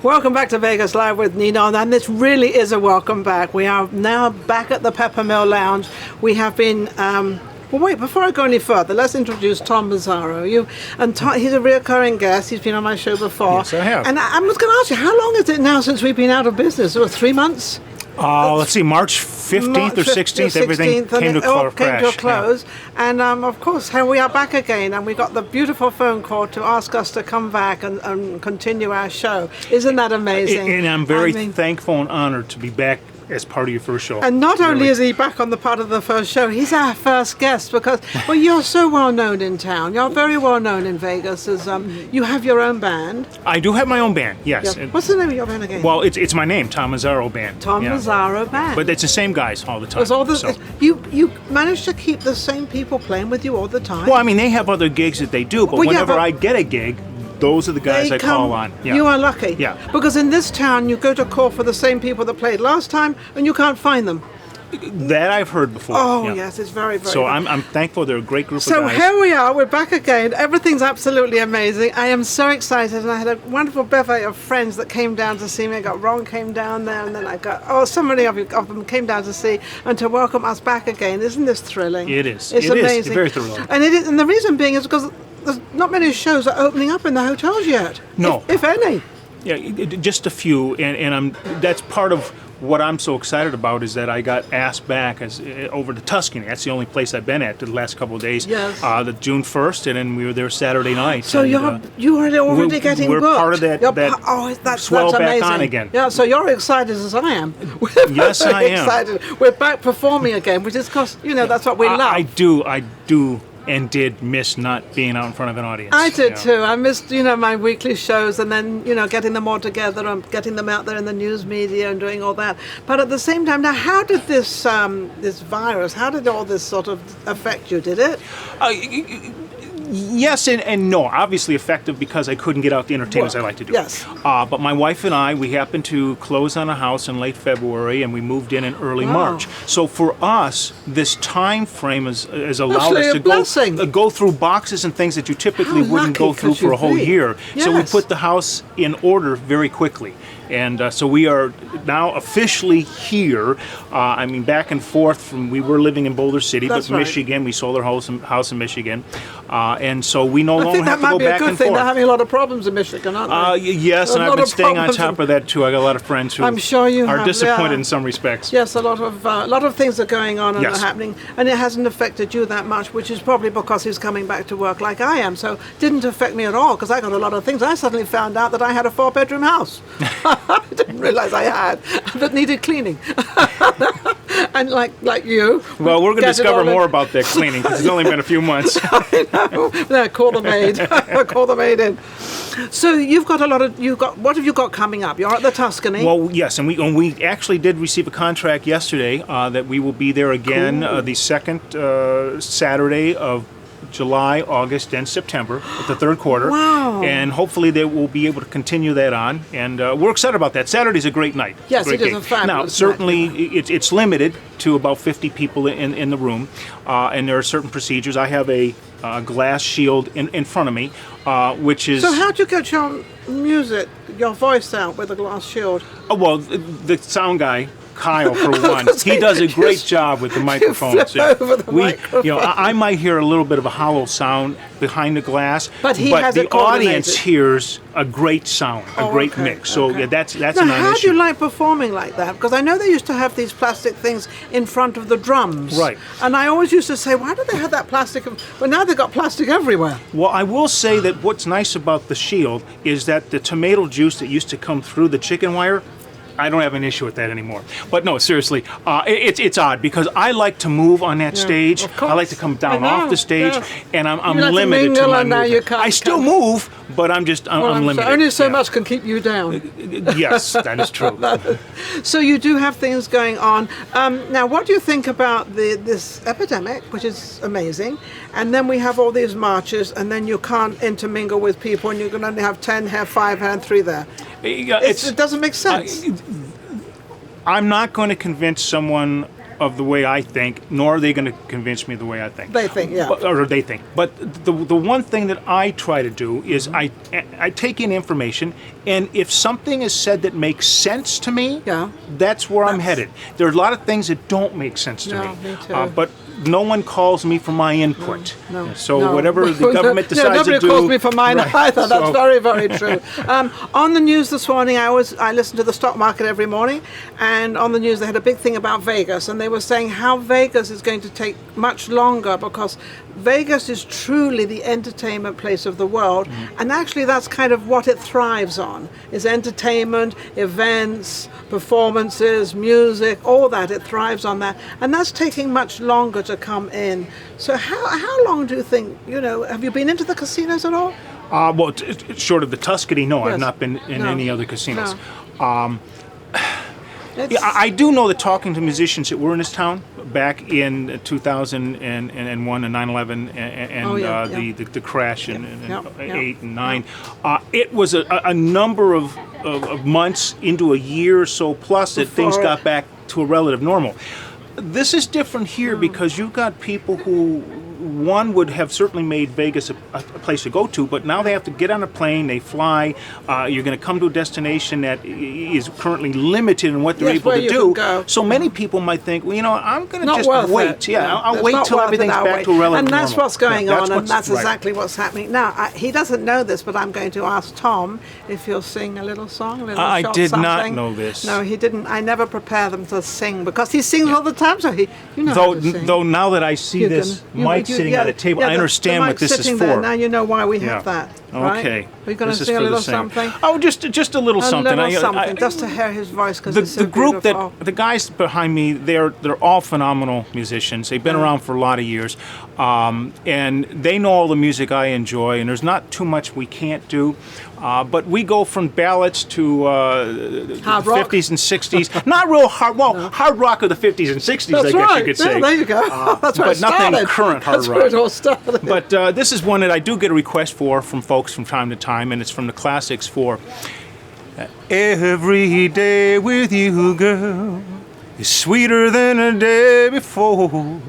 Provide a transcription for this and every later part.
Welcome back to Vegas Live with Ninon, and this really is a welcome back. We are now back at the Peppermill Lounge. We have been, well wait, before I go any further, let's introduce Tom Mazzaro. He's a reoccurring guest, he's been on my show before. Yes, I have. And I was going to ask you, how long is it now since we've been out of business? 3 months? Let's see, March 15th or 16th, everything came to a close. Yeah. And of course, here we are back again, and we got the beautiful phone call to ask us to come back and continue our show. Isn't that amazing? And I'm very thankful and honored to be back as part of your first show. And not only is he back on the part of the first show, he's our first guest because, well, you're so well known in town. You're very well known in Vegas. As you have your own band. I do have my own band, yes. Yeah. What's the name of your band again? Well, it's my name, Tom Mazzaro Band. Tom Mazzaro Band. But it's the same guys all the time. You manage to keep the same people playing with you all the time? Well, I mean, they have other gigs that they do, but whenever I get a gig, those are the guys I call on. Yeah. You are lucky. Yeah. Because in this town, you go to call for the same people that played last time, and you can't find them. That I've heard before. Oh, yes, it's very, very So good. I'm thankful they're a great group of So guys. here we are, we're back again. Everything's absolutely amazing. I am so excited, and I had a wonderful bevy of friends that came down to see me. I got Ron came down there, and then I got, so many of them came down to see and to welcome us back again. Isn't this thrilling? It is. It's amazing. It's very thrilling. And the reason being is because there's not many shows are opening up in the hotels yet. No. If any. Yeah, just a few, and that's part of what I'm so excited about is that I got asked back over to Tuscany. That's the only place I've been at the last couple of days. Yes. The June 1st, and then we were there Saturday night. So you are already getting we're booked. part of that swell that's amazing. back on again. Yeah, so you're excited as I am. Yes, I am. Excited. We're back performing again, which is because that's what we love. I do. And did miss not being out in front of an audience. I did too. I missed, my weekly shows and then, getting them all together and getting them out there in the news media and doing all that. But at the same time, now, how did this virus, how did all this sort of affect you? Did it? Yes and no. Obviously effective because I couldn't get out the entertainment I like to do. Yes. But my wife and I, we happened to close on a house in late February, and we moved in early March. So for us, this time frame has allowed us to go through boxes and things that you typically wouldn't go through for a whole year. Yes. So we put the house in order very quickly. And so we are now officially here. Back and forth we were living in Boulder City, but Michigan, we sold our house in Michigan. And so we no longer have to go back and forth. I think that might be a good thing. They're having a lot of problems in Michigan, aren't they? Yes, and I've been staying on top of that too. I got a lot of friends who are disappointed in some respects. Yes, a lot of things are going on and are happening, and it hasn't affected you that much, which is probably because he's coming back to work like I am. So it didn't affect me at all because I got a lot of things. I suddenly found out that I had a 4-bedroom house. I didn't realize I had, but needed cleaning. And like you. Well, we're going to discover more about that cleaning because it's only been a few months. I know. Yeah, call the maid. Call the maid in. So you've got what have you got coming up? You're at the Tuscany. Well, yes, and we actually did receive a contract yesterday that we will be there again the second Saturday of July, August, and September, the third quarter. Wow. And hopefully they will be able to continue that on. And we're excited about that. Saturday's a great night. Yes, it is a fabulous Now, certainly it's limited to about 50 people in the room. And there are certain procedures. I have a glass shield in front of me, which is... So how'd you get your your voice out with a glass shield? Oh, well, the sound guy... Kyle, for one, he does a great job with the microphones. I might hear a little bit of a hollow sound behind the glass, but the audience hears a great sound, a great mix. So that's now, an how issue. do you like performing like that? Because I know they used to have these plastic things in front of the drums, right? And I always used to say, why do they have that plastic? But now they've got plastic everywhere. Well, I will say that what's nice about the shield is that the tomato juice that used to come through the chicken wire, I don't have an issue with that anymore. But no, seriously, it's odd because I like to move on that stage. I like to come down off the stage, and I'm limited to my movement. I still move, but I'm limited. Only so much can keep you down. Yes, that is true. So you do have things going on. Now, what do you think about this epidemic, which is amazing, and then we have all these marches, and then you can't intermingle with people, and you can only have 10 here, 5 here, and 3 there. It doesn't make sense. I'm not going to convince someone of the way I think, nor are they going to convince me the way I think. They think, yeah. Or they think. But the one thing that I try to do is I take in information, and if something is said that makes sense to me, that's where I'm headed. There are a lot of things that don't make sense to me too. But no one calls me for my input. No. Whatever the government decides to do. Nobody calls me for mine either. That's very, very true. On the news this morning, I listen to the stock market every morning, and on the news they had a big thing about Vegas, and they were saying how Vegas is going to take much longer because Vegas is truly the entertainment place of the world, and actually that's kind of what it thrives on, is entertainment, events, performances, music, all that. It thrives on that, and that's taking much longer to come in. So how long do you think, have you been into the casinos at all? Well, short of the Tuscany, no, I've not been in any other casinos. No. I do know that talking to musicians that were in this town back in 2001 and 9/11 and the crash in 8 and 9, it was a number of months into a year or so plus that things got back to a relative normal. This is different here because you've got people who, one would have certainly made Vegas a place to go to, but now they have to get on a plane, they fly, you're going to come to a destination that is currently limited in what they're able to do. So many people might think, well, I'm going to just wait. I'll wait till everything's back to a relative normal. And that's what's going on, and that's exactly what's happening. Now, he doesn't know this, but I'm going to ask Tom if he'll sing a little song, a little I short did something. not know this. No, he didn't. I never prepare them to sing because he sings all the time, so how to sing. Though now that I see this mic sitting at a table, I understand what this is for. There. Now you know why we have that. Right? Okay. Are you going to sing a little something? Oh, just a little something. Just to hear his voice, because it's so the group beautiful. the guys behind me, they're all phenomenal musicians. They've been around for a lot of years, and they know all the music I enjoy. And there's not too much we can't do. But we go from ballads to the 50s and 60s. Not real hard. Well, hard rock of the 50s and 60s, That's I guess right. you could say. There you go. That's where but it started. Nothing current hard That's rock. Where it all started. But this is one that I do get a request from folks from time to time, and it's from the Classics for every day with you, girl, is sweeter than a day before.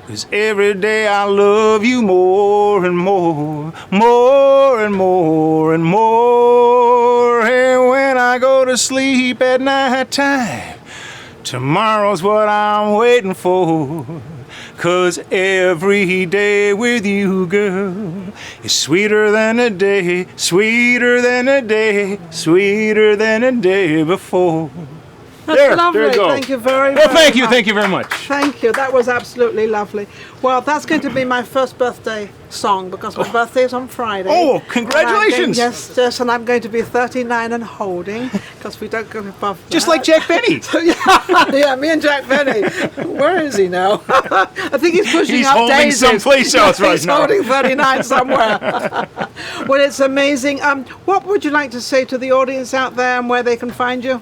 'Cause every day I love you more and more, more and more and more. And when I go to sleep at night time, tomorrow's what I'm waiting for. 'Cause every day with you, girl, is sweeter than a day, sweeter than a day, sweeter than a day before. That's lovely. There you go. Thank you very much. Well, thank you very much. Thank you. That was absolutely lovely. Well, that's going to be my first birthday song because my birthday is on Friday. Oh, congratulations! Yes, and I'm going to be 39 and holding because we don't go above that. Just like Jack Benny. So, yeah, me and Jack Benny. Where is he now? I think he's pushing up holding daisies. someplace else right now. He's holding 39 somewhere. Well, it's amazing. What would you like to say to the audience out there and where they can find you?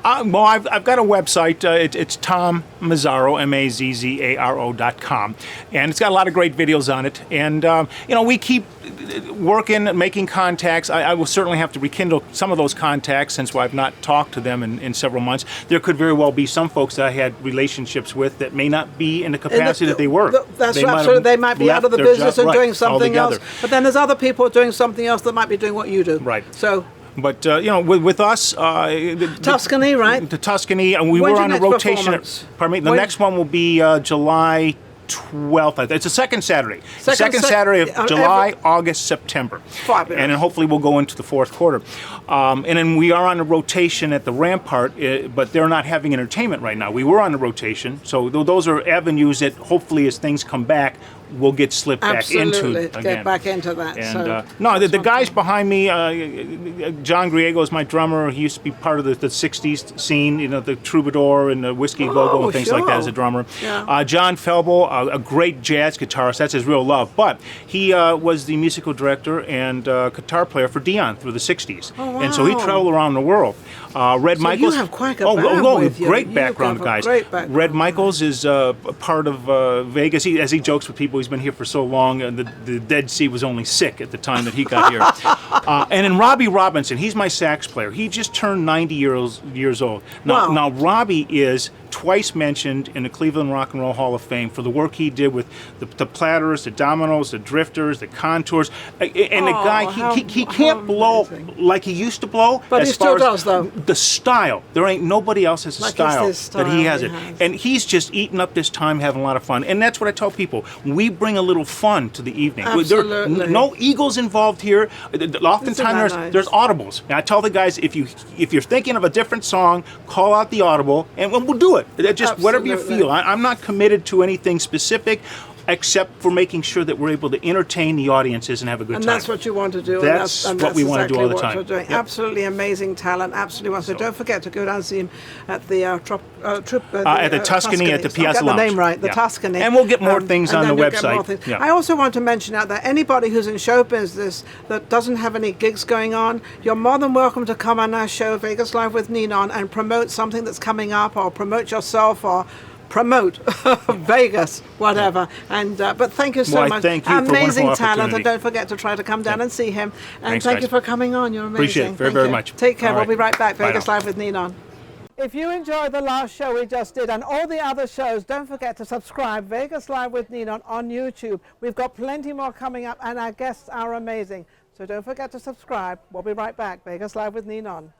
Well, I've got a website. It's Tom Mazzaro, MAZZARO.com, and it's got a lot of great videos on it. And we keep working, making contacts. I will certainly have to rekindle some of those contacts since I've not talked to them in several months. There could very well be some folks that I had relationships with that may not be in the capacity that they were. That's absolutely. They might be out of the business and doing something else. But then there's other people doing something else that might be doing what you do. Right. So. But with us, Tuscany, right? The Tuscany, and we were on a rotation. Pardon me. The next one will be July 12th. It's the second Saturday. Second Saturday of July, August, September. Fabulous. And then hopefully we'll go into the fourth quarter. And then we are on a rotation at the Rampart, but they're not having entertainment right now. We were on a rotation, so those are avenues that hopefully as things come back, we'll get slipped back into again. Get back into that. And the guys behind me, John Griego is my drummer. He used to be part of the 60s scene, the Troubadour and the Whiskey Go-Go and things like that as a drummer. Yeah. John Felbo, a great jazz guitarist. That's his real love. But he was the musical director and guitar player for Dion through the 60s. Oh, wow. And so he traveled around the world. Red Michaels. You have quite a background with you. Great background, guys. Great background. Red Michaels is a part of Vegas. As he jokes with people, he's been here for so long. The Dead Sea was only sick at the time that he got here. And then Robbie Robinson, he's my sax player. He just turned 90 years old. Now Robbie is twice mentioned in the Cleveland Rock and Roll Hall of Fame for the work he did with the platters, the dominoes, the drifters, the contours. And the guy, he can't blow like he used to blow. But he still does, though. The style. There ain't nobody else has a style that he has it. And he's just eating up this time, having a lot of fun. And that's what I tell people. We bring a little fun to the evening. Absolutely. No egos involved here. Oftentimes there's audibles. And I tell the guys, if you're thinking of a different song, call out the audible, and we'll do it. Just whatever you feel. I'm not committed to anything specific, except for making sure that we're able to entertain the audiences and have a good time. And that's what you want to do. That's what we want to do all the time. Yep. Absolutely amazing talent. Absolutely. So don't forget to go down and see him at the at the Tuscany at the Piazza Lounge. I got the name right, the Tuscany. And we'll get more things on the website. I also want to mention out there, anybody who's in show business that doesn't have any gigs going on, you're more than welcome to come on our show, Vegas Live with Ninon, and promote something that's coming up, or promote yourself, or promote Vegas, whatever. And but thank you so much. Thank you amazing for talent, and don't forget to try to come down and see him. And thanks, thank guys. you for coming on. You're amazing. Appreciate it very much. Take care. All right. We'll be right back. Bye Vegas now. Live with Ninon. If you enjoyed the last show we just did and all the other shows, don't forget to subscribe. Vegas Live with Ninon on YouTube. We've got plenty more coming up, and our guests are amazing. So don't forget to subscribe. We'll be right back. Vegas Live with Ninon.